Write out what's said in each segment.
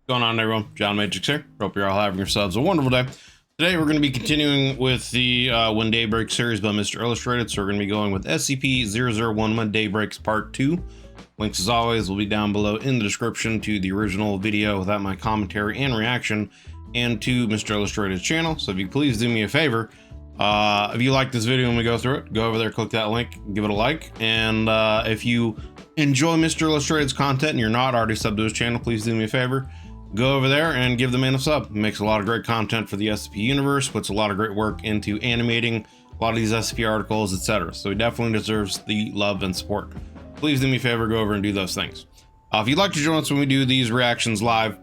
Going on, everyone? John Matrix here. Hope you're all having yourselves a wonderful day. Today we're going to be continuing with the When Daybreak series by Mr. Illustrated. So we're going to be going with SCP-001 When Daybreaks Part 2. Links, as always, will be down below in the description to the original video without my commentary and reaction, and to Mr. Illustrated's channel. So if you could please do me a favor, if you like this video and we go through it, go over there, click that link, give it a like. And if you enjoy Mr. Illustrated's content and you're not already subbed to his channel, please do me a favor. Go over there and give the man a sub. Makes a lot of great content for the SCP universe, puts a lot of great work into animating a lot of these SCP articles, etc. So he definitely deserves the love and support. Please do me a favor, go over and do those things. If you'd like to join us when we do these reactions live,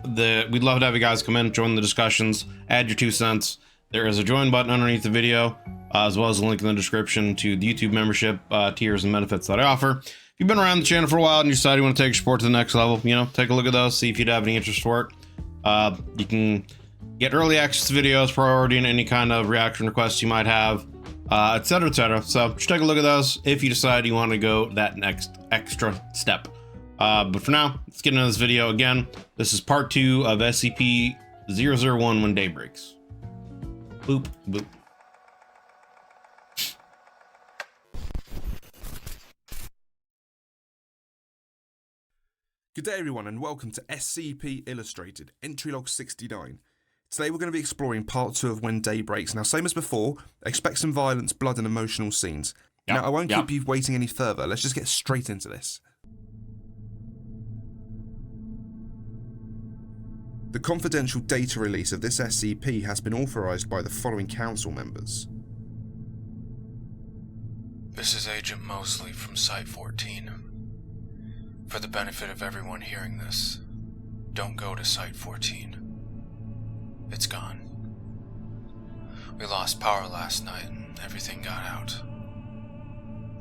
we'd love to have you guys come in, join the discussions, add your 2 cents. There is a join button underneath the video, as well as a link in the description to the YouTube membership tiers and benefits that I offer. If you've been around the channel for a while and you decide you want to take your support to the next level, take a look at those, see if you'd have any interest for it. You can get early access to videos, priority in any kind of reaction requests you might have, etc, etc. So just take a look at those if you decide you want to go that next extra step. But for now, let's get into this video. Again, this is part 2 of SCP-001 When Daybreaks. Boop, boop. Good day everyone and welcome to SCP Illustrated, Entry Log 69. Today we're going to be exploring part 2 of When Day Breaks. Now same as before, expect some violence, blood and emotional scenes. Now I won't keep you waiting any further, let's just get straight into this. The confidential data release of this SCP has been authorized by the following council members. This is Agent Mosley from Site 14. For the benefit of everyone hearing this, don't go to Site 14. It's gone. We lost power last night and everything got out.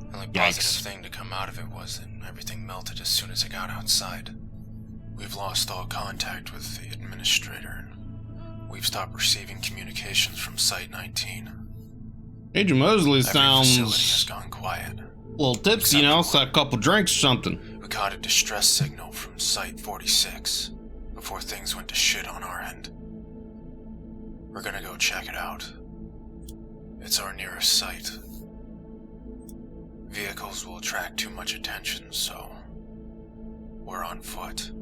The only positive thing to come out of it was that everything melted as soon as it got outside. We've lost all contact with the administrator. We've stopped receiving communications from Site 19. Agent Mosley sounds Every facility has gone quiet. A little tipsy, so a couple drinks or something. We caught a distress signal from Site 46 before things went to shit on our end. We're gonna go check it out. It's our nearest site. Vehicles will attract too much attention, so we're on foot.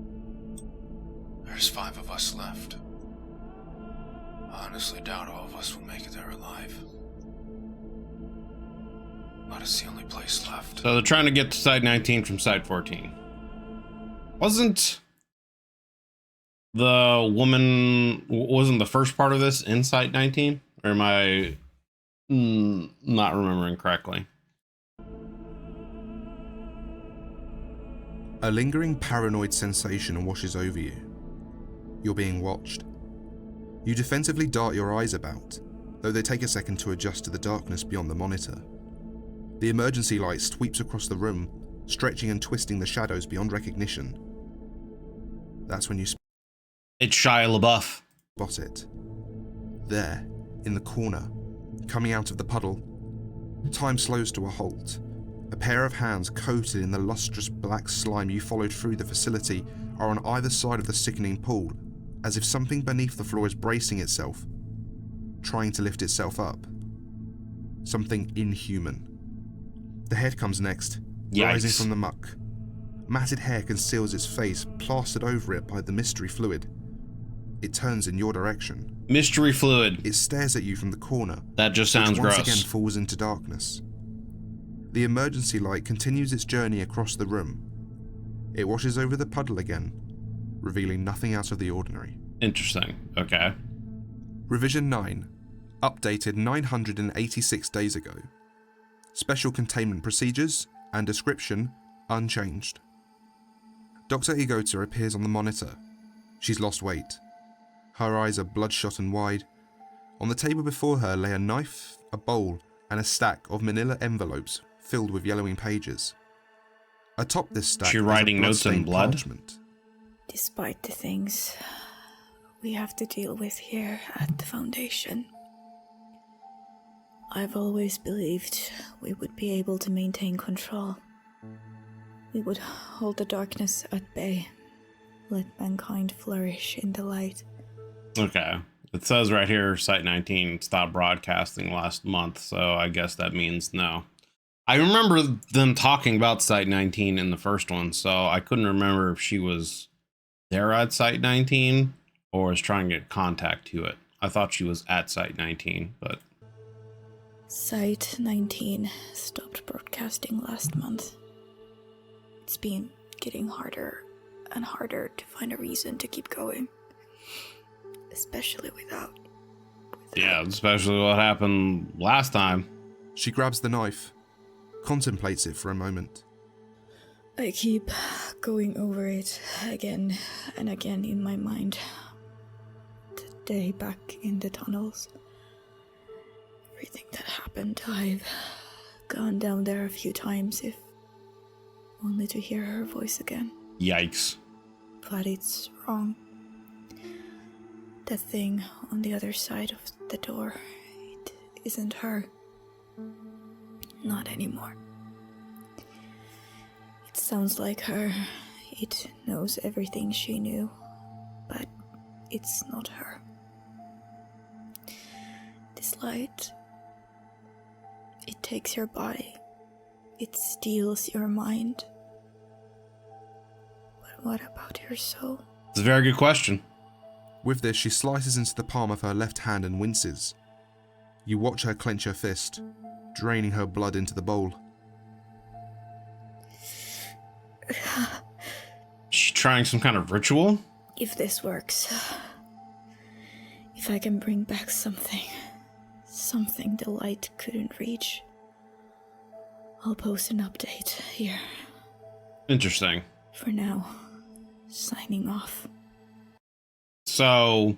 There's 5 of us left. I honestly doubt all of us will make it there alive. But it's the only place left. So they're trying to get to Site 19 from Site 14. Wasn't the first part of this in Site 19? Or am I not remembering correctly? A lingering paranoid sensation washes over you. You're being watched. You defensively dart your eyes about, though they take a second to adjust to the darkness beyond the monitor. The emergency light sweeps across the room, stretching and twisting the shadows beyond recognition. That's when you It's Shia LaBeouf. spot it. There, in the corner, coming out of the puddle. Time slows to a halt. A pair of hands coated in the lustrous black slime you followed through the facility are on either side of the sickening pool, as if something beneath the floor is bracing itself, trying to lift itself up. Something inhuman. The head comes next, rising from the muck. Matted hair conceals its face, plastered over it by the mystery fluid. It turns in your direction. Mystery fluid. It stares at you from the corner. That just sounds which once gross. again falls into darkness. The emergency light continues its journey across the room. It washes over the puddle again, revealing nothing out of the ordinary. Interesting. Okay. Revision 9, updated 986 days ago. Special containment procedures and description unchanged. Dr. Igota appears on the monitor. She's lost weight. Her eyes are bloodshot and wide. On the table before her lay a knife, a bowl, and a stack of manila envelopes filled with yellowing pages. Atop this stack, She writing notes in blood? Parchment. Despite the things we have to deal with here at the Foundation, I've always believed we would be able to maintain control. We would hold the darkness at bay Let mankind flourish in the light. Okay. It says right here, Site-19 stopped broadcasting last month, so I guess that means no. I remember them talking about Site-19 in the first one, so I couldn't remember if she was there at Site-19 or was trying to get contact to it. I thought she was at Site-19, but... Site-19 stopped broadcasting last month. It's been getting harder and harder to find a reason to keep going. Especially without... Yeah, especially what happened last time. She grabs the knife, contemplates it for a moment. I keep going over it again and again in my mind. The day back in the tunnels. Everything that happened, I've gone down there a few times, if only to hear her voice again. Yikes. But it's wrong. The thing on the other side of the door, it isn't her. Not anymore. It sounds like her. It knows everything she knew, but it's not her. This light, it takes your body. It steals your mind. But what about your soul? It's a very good question. With this, she slices into the palm of her left hand and winces. You watch her clench her fist, draining her blood into the bowl. She's trying some kind of ritual? If this works, if I can bring back something the light couldn't reach, I'll post an update here. Interesting. For now, signing off. So,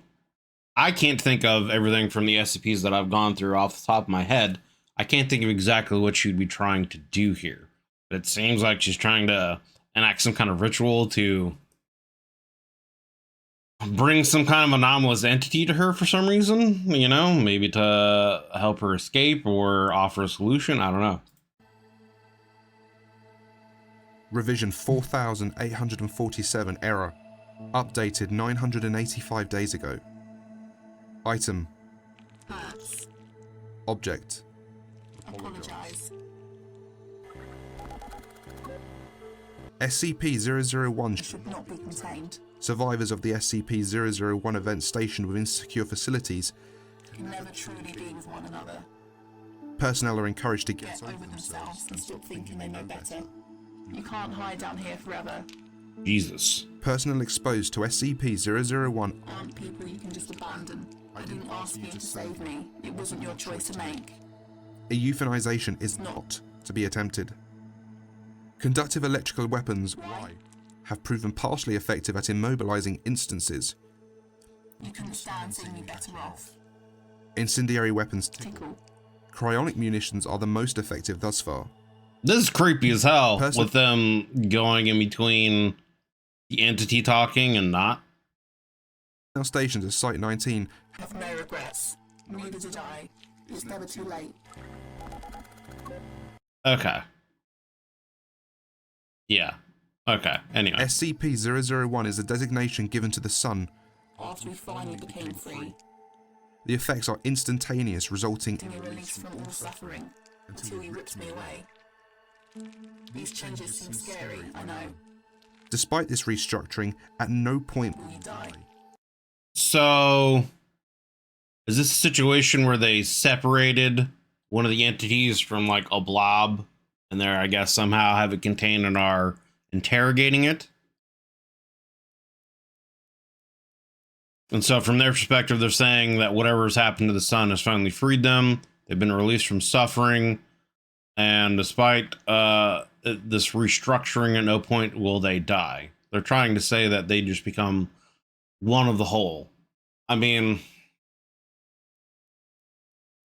I can't think of everything from the SCPs that I've gone through off the top of my head. I can't think of exactly what she'd be trying to do here. But it seems like she's trying to enact some kind of ritual to bring some kind of anomalous entity to her for some reason. You know, maybe to help her escape or offer a solution. I don't know. Revision 4847 error. Updated 985 days ago. Item. Hurts. Object. Apologize. SCP-001 Should not be contained. survivors of the SCP-001 event stationed within secure facilities. Can never truly be with one another. Personnel are encouraged to Get over themselves and stop thinking they know better. You can't hide down here forever. Jesus. Personnel exposed to SCP-001 Aren't people you can just abandon. I didn't ask you to save me. It wasn't your choice to make. A euthanization is not to be attempted. Conductive electrical weapons have proven partially effective at immobilizing instances. You couldn't stand seeing me better off. Incendiary weapons. Tickle. Cryonic munitions are the most effective thus far. This is creepy as hell Person- with them going in between the entity talking and not. Now stationed at Site-19 Have no regrets. Neither did I. It's never too late. Okay. Yeah. Okay. Anyway. SCP-001 is a designation given to the Sun. After we finally became free, The effects are instantaneous, resulting to be released from all suffering, until he ripped me away. These changes seem scary, I know. Despite this restructuring, at no point Will you die? So, is this a situation where they separated one of the entities from like a blob and they're, I guess, somehow have it contained and are interrogating it? And so from their perspective, they're saying that whatever has happened to the sun has finally freed them. They've been released from suffering. And despite this restructuring, at no point will they die. They're trying to say that they just become one of the whole. I mean,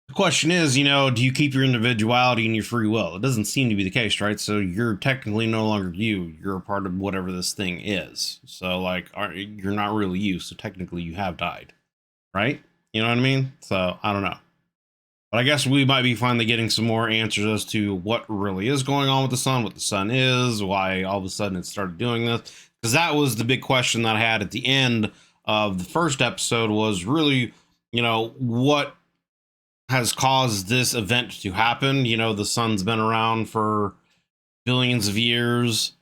the question is, do you keep your individuality and your free will? It doesn't seem to be the case, right? So you're technically no longer you. You're a part of whatever this thing is. So, like, you're not really you. So technically you have died, right? You know what I mean? So I don't know. But I guess we might be finally getting some more answers as to what really is going on with the sun, what the sun is, why all of a sudden it started doing this. Because that was the big question that I had at the end of the first episode, was really, you know, what has caused this event to happen. You know, the sun's been around for billions of years,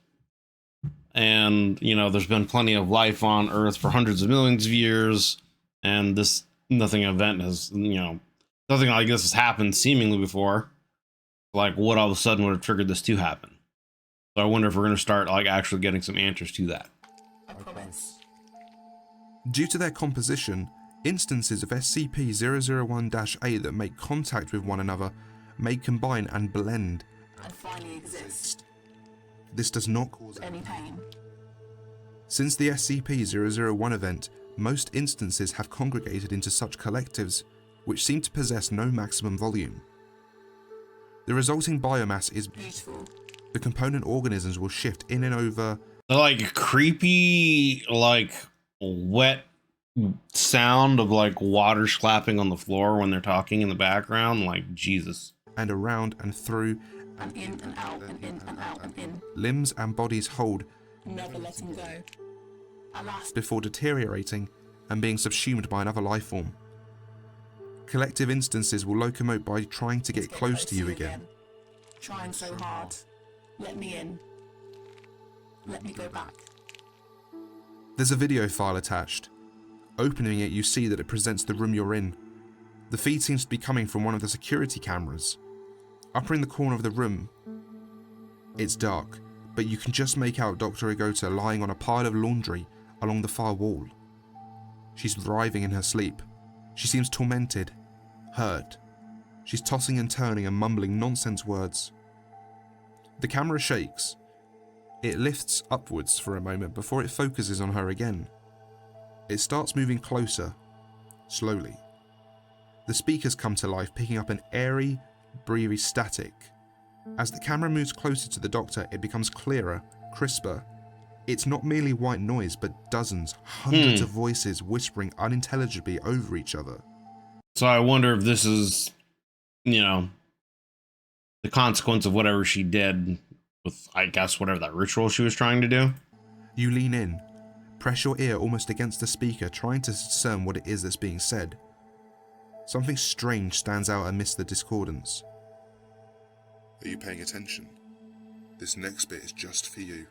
and, you know, there's been plenty of life on Earth for hundreds of millions of years, and this nothing event has, you know, nothing like this has happened seemingly before. Like, what all of a sudden would have triggered this to happen? So I wonder if we're going to start like actually getting some answers to that. I promise. Due to their composition, instances of SCP-001-8 that make contact with one another may combine and blend. And finally exist. This does not cause Any pain. Since the SCP-001 event, most instances have congregated into such collectives, which seem to possess no maximum volume. The resulting biomass is Beautiful. the component organisms will shift in and over. The like creepy, like wet sound of like water slapping on the floor when they're talking in the background, like Jesus. And around and through, And in and out and in and out and in. limbs and bodies hold Never letting go. Alas, before deteriorating and being subsumed by another life form. Collective instances will locomote by trying to get close to you again. Trying so hard. Let me in. Let me go back. There's a video file attached. Opening it, you see that it presents the room you're in. The feed seems to be coming from one of the security cameras. Up in the corner of the room, it's dark, but you can just make out Dr. Igota lying on a pile of laundry along the far wall. She's writhing in her sleep. She seems tormented, hurt. She's tossing and turning and mumbling nonsense words. The camera shakes. It lifts upwards for a moment before it focuses on her again. It starts moving closer, slowly. The speakers come to life, picking up an airy, breathy static. As the camera moves closer to the doctor, it becomes clearer, crisper. It's not merely white noise, but dozens, hundreds of voices whispering unintelligibly over each other. So I wonder if this is, you know, the consequence of whatever she did with, I guess, whatever that ritual she was trying to do. You lean in, press your ear almost against the speaker, trying to discern what it is that's being said. Something strange stands out amidst the discordance. Are you paying attention? This next bit is just for you.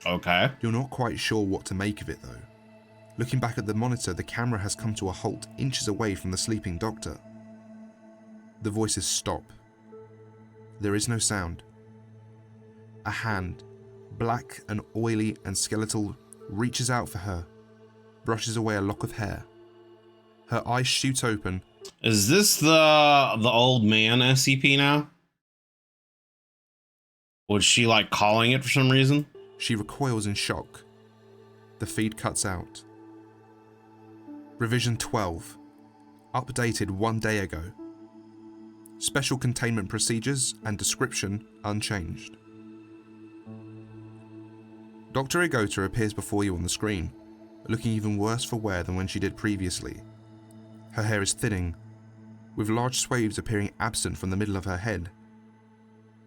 Okay. You're not quite sure what to make of it though. Looking back at the monitor, the camera has come to a halt inches away from the sleeping doctor. The voices stop. There is no sound. A hand, black and oily and skeletal, reaches out for her, brushes away a lock of hair. Her eyes shoot open. Is this the old man SCP now? Was she like calling it for some reason? She recoils in shock. The feed cuts out. Revision 12. Updated 1 day ago. Special containment procedures and description unchanged. Dr. Igota appears before you on the screen, looking even worse for wear than when she did previously. Her hair is thinning, with large swathes appearing absent from the middle of her head.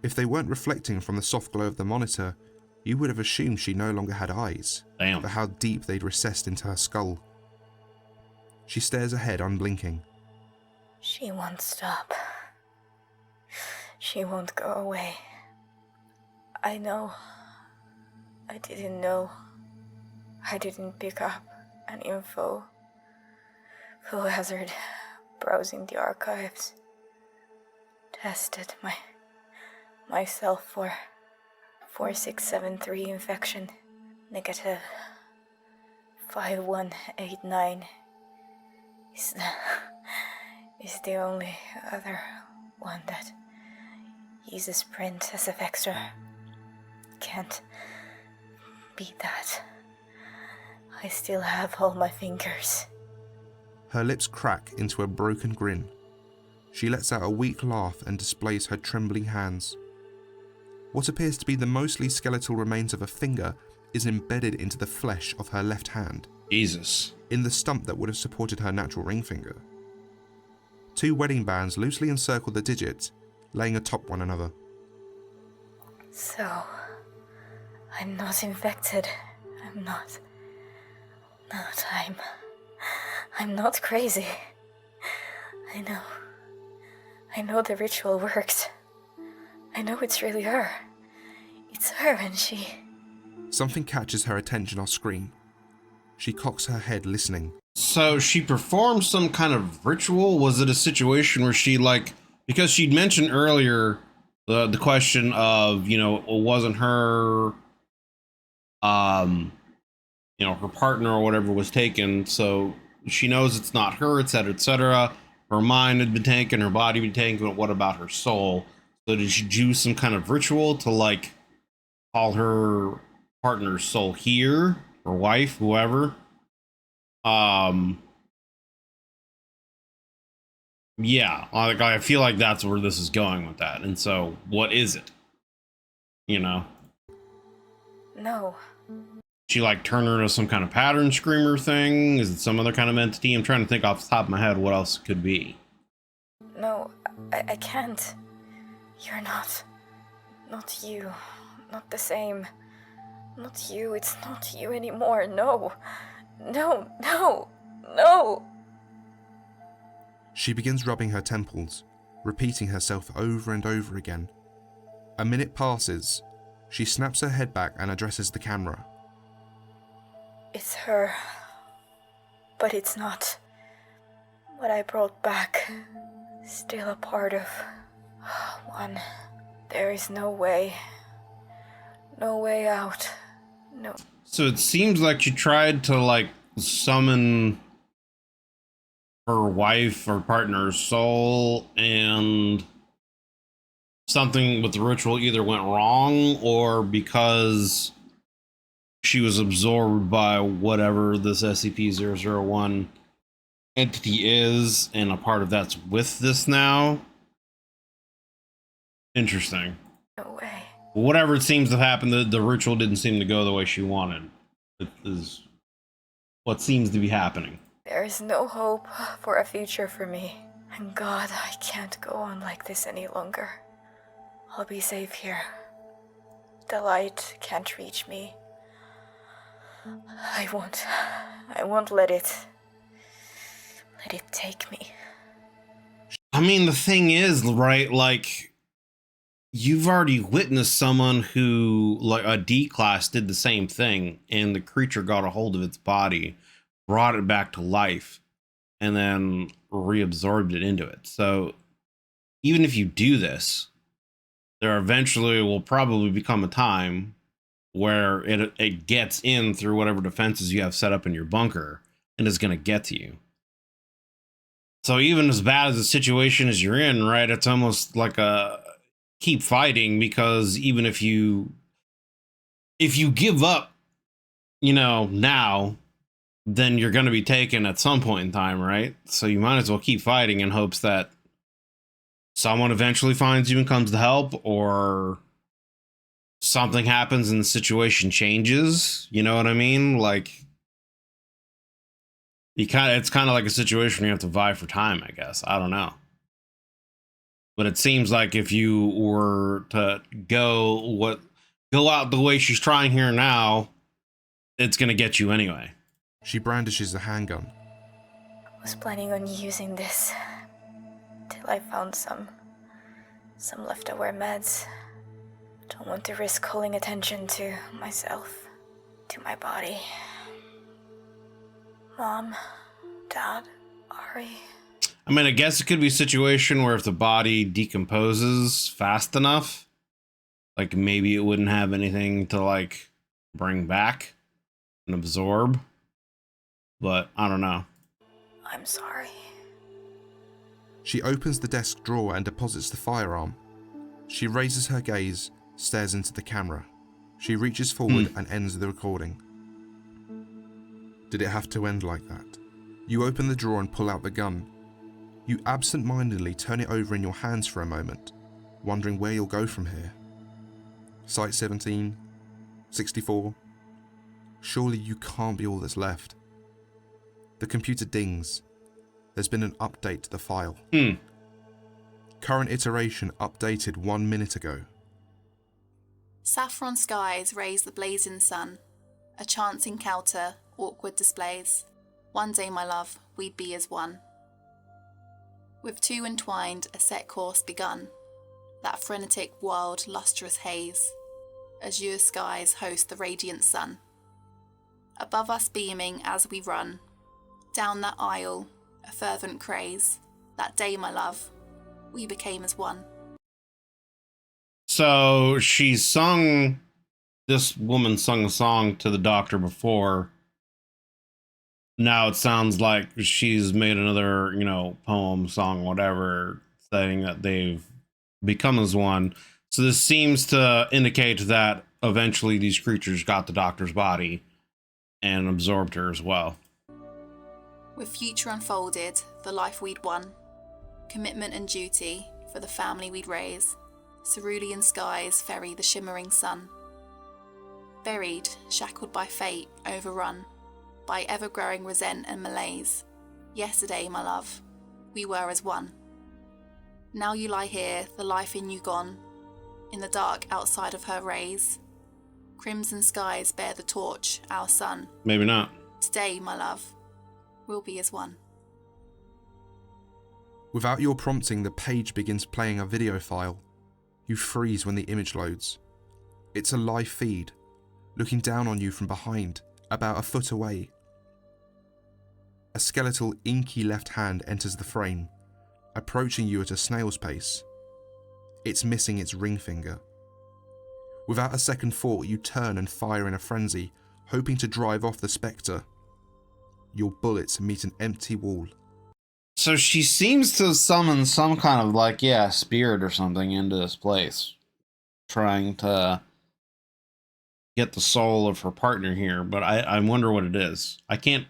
If they weren't reflecting from the soft glow of the monitor, you would have assumed she no longer had eyes, Damn. for how deep they'd recessed into her skull. She stares ahead, unblinking. She won't stop. She won't go away. I know. I didn't know. I didn't pick up an info. Full hazard. Browsing the archives. Tested myself for 4673 infection. Negative. 5189 is the only other one that uses print as a vector. Can't beat that. I still have all my fingers. Her lips crack into a broken grin. She lets out a weak laugh and displays her trembling hands. What appears to be the mostly skeletal remains of a finger is embedded into the flesh of her left hand, Jesus. in the stump that would have supported her natural ring finger. 2 wedding bands loosely encircle the digits, laying atop one another. So, I'm not infected. I'm I'm not. I'm not crazy. I know the ritual works. I know it's really her. It's her, and she... Something catches her attention off screen. She cocks her head, listening. So she performed some kind of ritual? Was it a situation where she, like, because she'd mentioned earlier the question of, you know, wasn't her, you know, her partner or whatever was taken, so she knows it's not her, etc., etc. Her mind had been taken, her body had been taken, but what about her soul? So did she do some kind of ritual to, like, call her partner's soul here, or wife, whoever? Yeah, like, I feel like that's where this is going with that. And so, what is it? You know? No. She, like, turn her into some kind of pattern screamer thing? Is it some other kind of entity? I'm trying to think off the top of my head what else it could be. No, I can't. You're not. Not you. Not the same. Not you. It's not you anymore. No. No, no, no. She begins rubbing her temples, repeating herself over and over again. A minute passes. She snaps her head back and addresses the camera. It's her. But it's not. What I brought back. Still a part of one. There is no way. No way out. No. So it seems like she tried to, like, summon her wife or partner's soul, and something with the ritual either went wrong, or because she was absorbed by whatever this SCP-001 entity is, and a part of that's with this now. Interesting. No way. Whatever it seems to happen, the ritual didn't seem to go the way she wanted. It is what seems to be happening. There is no hope for a future for me. And God, I can't go on like this any longer. I'll be safe here. The light can't reach me. I won't let it take me. I mean, the thing is, right, like, you've already witnessed someone who, like, a D class did the same thing, and the creature got a hold of its body, brought it back to life, and then reabsorbed it into it. So even if you do this, there eventually will probably become a time where it gets in through whatever defenses you have set up in your bunker, and is going to get to you. So even as bad as the situation as you're in, right, it's almost like a keep fighting, because even if you give up, you know, now, then you're going to be taken at some point in time, right? So you might as well keep fighting in hopes that someone eventually finds you and comes to help, or something happens and the situation changes. You know what I mean? Like, it's kind of like a situation where you have to vie for time, I guess. I don't know. But it seems like if you were to go out the way she's trying here now, it's going to get you anyway. She brandishes a handgun. I was planning on using this till I found some leftover meds. Don't want to risk calling attention to myself, to my body. Mom, Dad, Ari. I mean, I guess it could be a situation where if the body decomposes fast enough, like, maybe it wouldn't have anything to, like, bring back and absorb. But I don't know. I'm sorry. She opens the desk drawer and deposits the firearm. She raises her gaze, stares into the camera. She reaches forward and ends the recording. Did it have to end like that? You open the drawer and pull out the gun. You absent-mindedly turn it over in your hands for a moment, wondering where you'll go from here. Site 17, 64. Surely you can't be all that's left. The computer dings. There's been an update to the file. Current iteration updated 1 minute ago. Saffron skies raise the blazing sun. A chance encounter, awkward displays. One day, my love, we'd be as one. With two entwined, a set course begun. That frenetic, wild, lustrous haze. Azure skies host the radiant sun. Above us beaming as we run. Down that aisle, a fervent craze. That day, my love, we became as one. So this woman sung a song to the doctor before. Now it sounds like she's made another, poem, song, whatever, saying that they've become as one. So this seems to indicate that eventually these creatures got the doctor's body and absorbed her as well. With future unfolded, the life we'd won, commitment and duty for the family we'd raise, cerulean skies ferry the shimmering sun. Buried, shackled by fate, overrun by ever-growing resent and malaise. Yesterday, my love, we were as one. Now you lie here, the life in you gone, in the dark outside of her rays. Crimson skies bear the torch, our sun. Maybe not. Today, my love, we'll be as one. Without your prompting, the page begins playing a video file. You freeze when the image loads. It's a live feed, looking down on you from behind, about a foot away. A skeletal, inky left hand enters the frame, approaching you at a snail's pace. It's missing its ring finger. Without a second thought, you turn and fire in a frenzy, hoping to drive off the spectre. Your bullets meet an empty wall. So she seems to summon some kind of spirit or something into this place, trying to get the soul of her partner here, but I wonder what it is. I can't,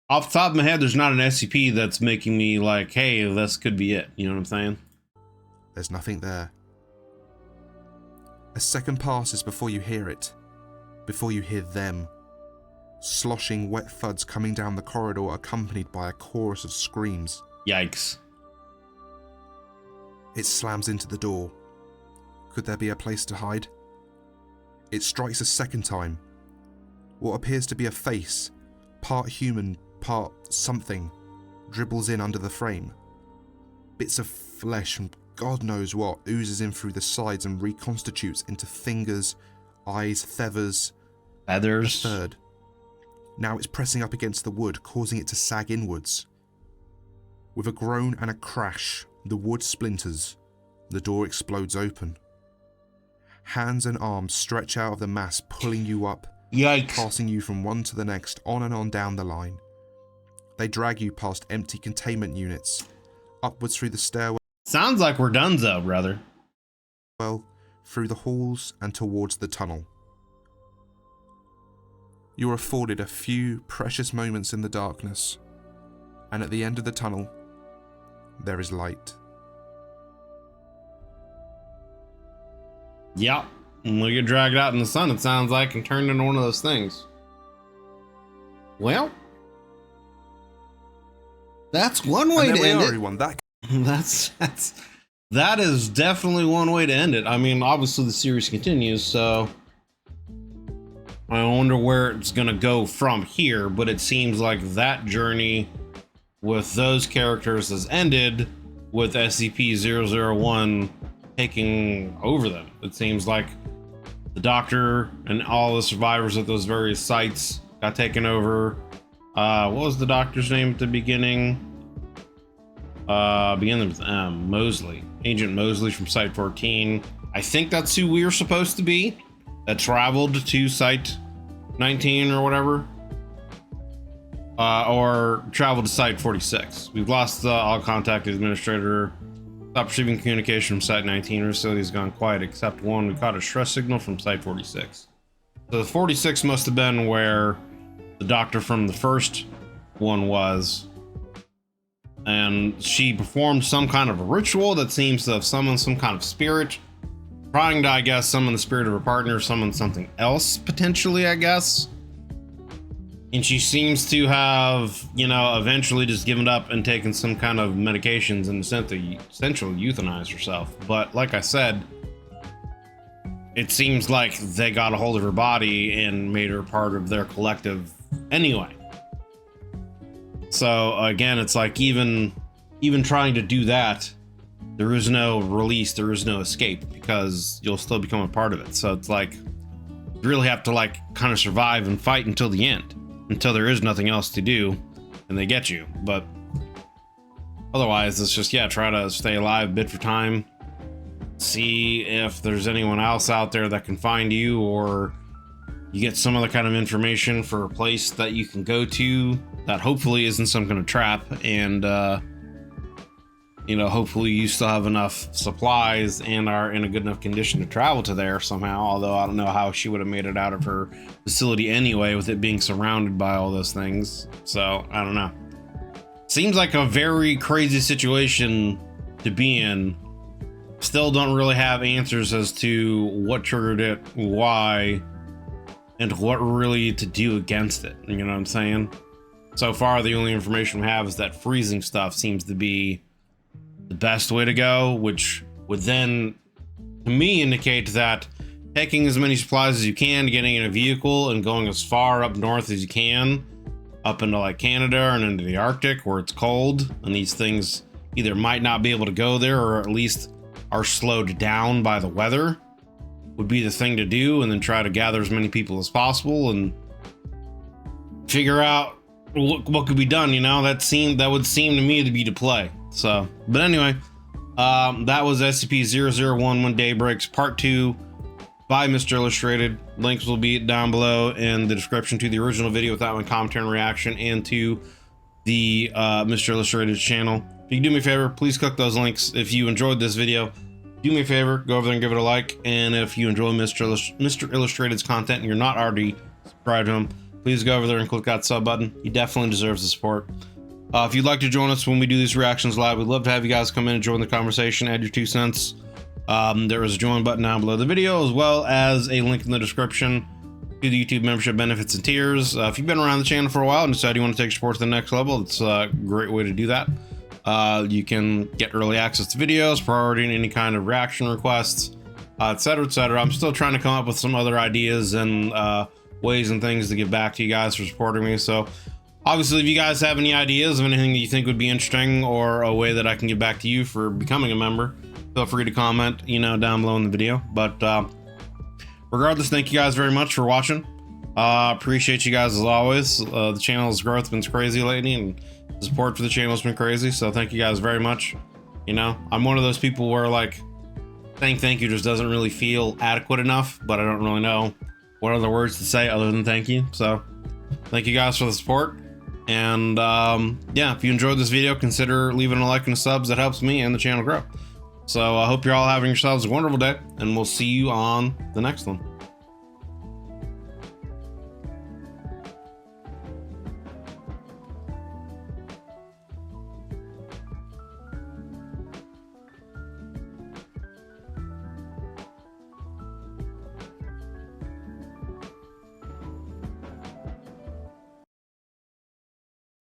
off the top of my head, there's not an SCP that's making me like, hey, this could be it. You know what I'm saying? There's nothing there. A second passes before you hear it, before you hear them. Sloshing wet thuds coming down the corridor accompanied by a chorus of screams. Yikes. It slams into the door. Could there be a place to hide? It strikes a second time. What appears to be a face, part human, part something, dribbles in under the frame. Bits of flesh and God knows what oozes in through the sides and reconstitutes into fingers, eyes, feathers. Feathers. A third. Now it's pressing up against the wood, causing it to sag inwards. With a groan and a crash, the wood splinters. The door explodes open. Hands and arms stretch out of the mass, pulling you up. Yikes. Passing you from one to the next, on and on down the line. They drag you past empty containment units, upwards through the stairwell. Sounds like we're donezo, brother. Well, through the halls and towards the tunnel. You're afforded a few precious moments in the darkness, and at the end of the tunnel, there is light. Yep. And we get dragged out in the sun, it sounds like, and turned into one of those things. Well, that's one way to end it. Everyone. That is definitely one way to end it. I mean, obviously the series continues, so I wonder where it's gonna go from here, but it seems like that journey with those characters has ended with SCP-001 taking over them. It seems like the doctor and all the survivors at those various sites got taken over. What was the doctor's name at the beginning? Beginning with M. Mosley. Agent Mosley from Site 14. I think that's who we were supposed to be. That traveled to Site 19 or whatever. Or traveled to Site 46. We've lost all contact with the administrator. Stopped receiving communication from Site 19. Our facility's gone quiet except one. We caught a stress signal from Site 46. So the 46 must have been where the doctor from the first one was. And she performed some kind of a ritual that seems to have summoned some kind of spirit. Trying to, I guess, summon the spirit of her partner, summon something else, potentially, I guess. And she seems to have, eventually just given up and taken some kind of medications and essentially euthanized herself. But like I said, it seems like they got a hold of her body and made her part of their collective anyway. So again, it's like even trying to do that, there is no release, there is no escape, because you'll still become a part of it. So it's like you really have to like kind of survive and fight until the end, until there is nothing else to do and they get you. But otherwise, it's just, yeah, try to stay alive bit for time. See if there's anyone else out there that can find you, or you get some other kind of information for a place that you can go to that hopefully isn't some kind of trap, and you know, hopefully you still have enough supplies and are in a good enough condition to travel to there somehow. Although I don't know how she would have made it out of her facility anyway, with it being surrounded by all those things. So I don't know. Seems like a very crazy situation to be in. Still don't really have answers as to what triggered it, why, and what really to do against it. You know what I'm saying? So far, the only information we have is that freezing stuff seems to be the best way to go, which would then, to me, indicate that taking as many supplies as you can, getting in a vehicle, and going as far up north as you can, up into like Canada and into the Arctic where it's cold, and these things either might not be able to go there, or at least are slowed down by the weather, would be the thing to do. And then try to gather as many people as possible and figure out what could be done. You know, that would seem to me to be the play. So, but anyway, that was SCP-001 When Day Breaks Part 2 by Mr. Illustrated. Links will be down below in the description to the original video with that one commentary and reaction, and to the Mr. Illustrated channel. If you can do me a favor, please click those links. If you enjoyed this video, do me a favor, go over there and give it a like. And if you enjoy Mr. Illustrated's content and you're not already subscribed to him, please go over there and click that sub button. He definitely deserves the support. If you'd like to join us when we do these reactions live, we'd love to have you guys come in and join the conversation, add your 2 cents. There is a join button down below the video, as well as a link in the description to the YouTube membership benefits and tiers. If you've been around the channel for a while and decide you want to take support to the next level, it's a great way to do that. You can get early access to videos, priority in any kind of reaction requests, etc., etc. I'm still trying to come up with some other ideas and ways and things to give back to you guys for supporting me. So obviously, if you guys have any ideas of anything that you think would be interesting, or a way that I can give back to you for becoming a member, feel free to comment, you know, down below in the video. But regardless, thank you guys very much for watching. Appreciate you guys as always. The channel's growth has been crazy lately, and the support for the channel has been crazy. So thank you guys very much. You know, I'm one of those people where like saying thank you just doesn't really feel adequate enough, but I don't really know what other words to say other than thank you. So thank you guys for the support. And yeah, if you enjoyed this video, consider leaving a like and a subs. That helps me and the channel grow. So I hope you're all having yourselves a wonderful day, and we'll see you on the next one.